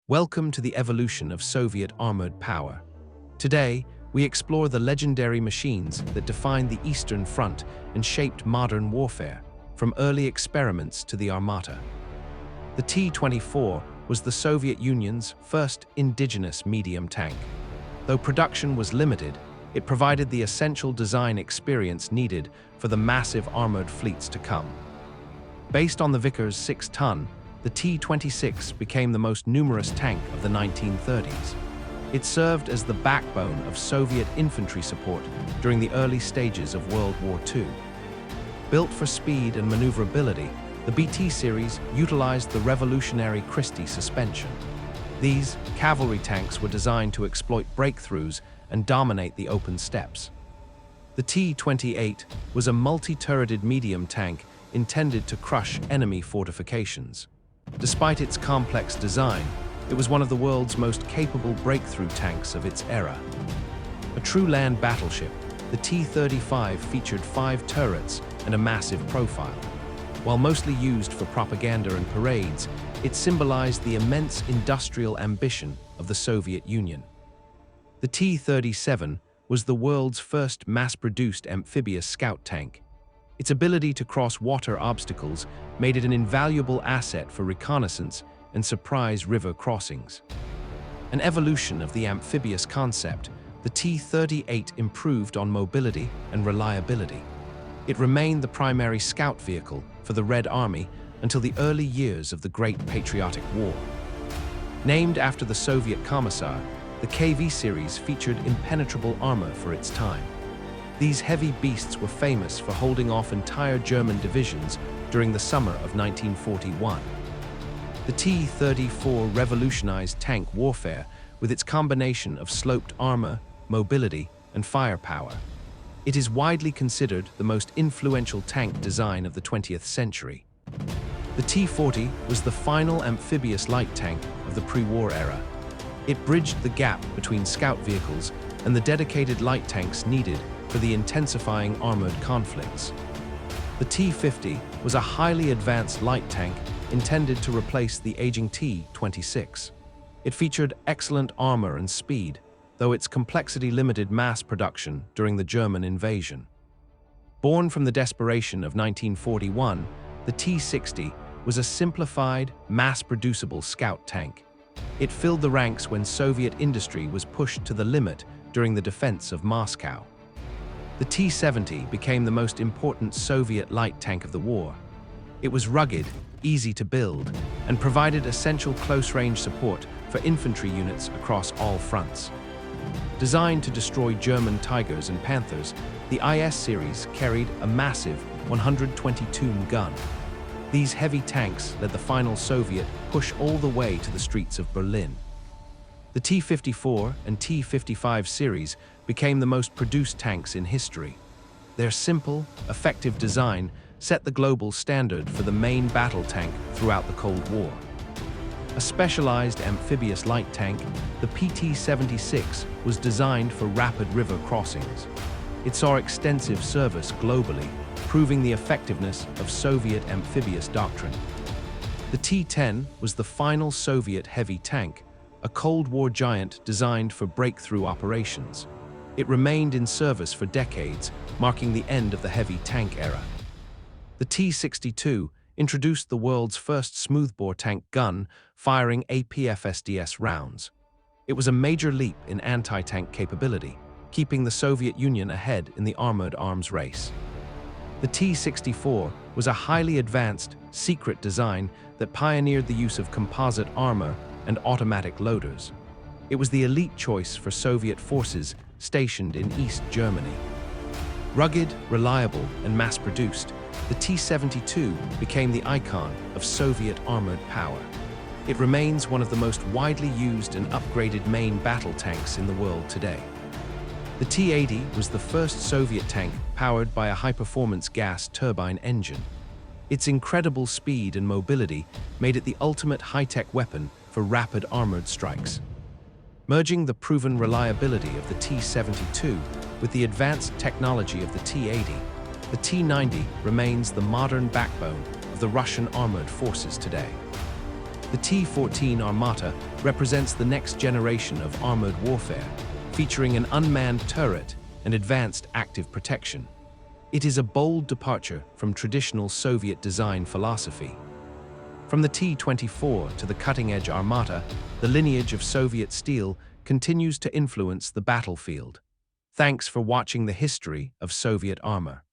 Welcome to the evolution of Soviet armored power. Today, we explore the legendary machines that defined the Eastern Front and shaped modern warfare, from early experiments to the Armata. The T-24 was the Soviet Union's first indigenous medium tank. Though production was limited, it provided the essential design experience needed for the massive armored fleets to come. Based on the Vickers 6-ton, the T-26 became the most numerous tank of the 1930s. It served as the backbone of Soviet infantry support during the early stages of World War II. Built for speed and maneuverability, the BT series utilized the revolutionary Christie suspension. These cavalry tanks were designed to exploit breakthroughs and dominate the open steppes. The T-28 was a multi-turreted medium tank intended to crush enemy fortifications. Despite its complex design, it was one of the world's most capable breakthrough tanks of its era. A true land battleship, the T-35 featured 5 turrets and a massive profile. While mostly used for propaganda and parades, it symbolized the immense industrial ambition of the Soviet Union. The T-37 was the world's first mass-produced amphibious scout tank. Its ability to cross water obstacles made it an invaluable asset for reconnaissance and surprise river crossings. An evolution of the amphibious concept, the T-38 improved on mobility and reliability. It remained the primary scout vehicle for the Red Army until the early years of the Great Patriotic War. Named after the Soviet Commissar, the KV series featured impenetrable armor for its time. These heavy beasts were famous for holding off entire German divisions during the summer of 1941. The T-34 revolutionized tank warfare with its combination of sloped armor, mobility, and firepower. It is widely considered the most influential tank design of the 20th century. The T-40 was the final amphibious light tank of the pre-war era. It bridged the gap between scout vehicles and the dedicated light tanks needed for the intensifying armored conflicts. The T-50 was a highly advanced light tank intended to replace the aging T-26. It featured excellent armor and speed, though its complexity limited mass production during the German invasion. Born from the desperation of 1941, the T-60 was a simplified, mass-producible scout tank. It filled the ranks when Soviet industry was pushed to the limit during the defense of Moscow. The T-70 became the most important Soviet light tank of the war. It was rugged, easy to build, and provided essential close-range support for infantry units across all fronts. Designed to destroy German Tigers and Panthers, the IS series carried a massive 122 gun. These heavy tanks led the final Soviet push all the way to the streets of Berlin. The T-54 and T-55 series became the most produced tanks in history. Their simple, effective design set the global standard for the main battle tank throughout the Cold War. A specialized amphibious light tank, the PT-76 was designed for rapid river crossings. It saw extensive service globally, proving the effectiveness of Soviet amphibious doctrine. The T-10 was the final Soviet heavy tank, a Cold War giant designed for breakthrough operations. It remained in service for decades, marking the end of the heavy tank era. The T-62 introduced the world's first smoothbore tank gun, firing APFSDS rounds. It was a major leap in anti-tank capability, keeping the Soviet Union ahead in the armored arms race. The T-64 was a highly advanced, secret design that pioneered the use of composite armor and automatic loaders. It was the elite choice for Soviet forces stationed in East Germany. Rugged, reliable, and mass-produced, the T-72 became the icon of Soviet armored power. It remains one of the most widely used and upgraded main battle tanks in the world today. The T-80 was the first Soviet tank powered by a high-performance gas turbine engine. Its incredible speed and mobility made it the ultimate high-tech weapon for rapid armored strikes. Merging the proven reliability of the T-72 with the advanced technology of the T-80, the T-90 remains the modern backbone of the Russian armored forces today. The T-14 Armata represents the next generation of armored warfare, featuring an unmanned turret and advanced active protection. It is a bold departure from traditional Soviet design philosophy. From the T-24 to the cutting-edge Armata, the lineage of Soviet steel continues to influence the battlefield. Thanks for watching the history of Soviet armor.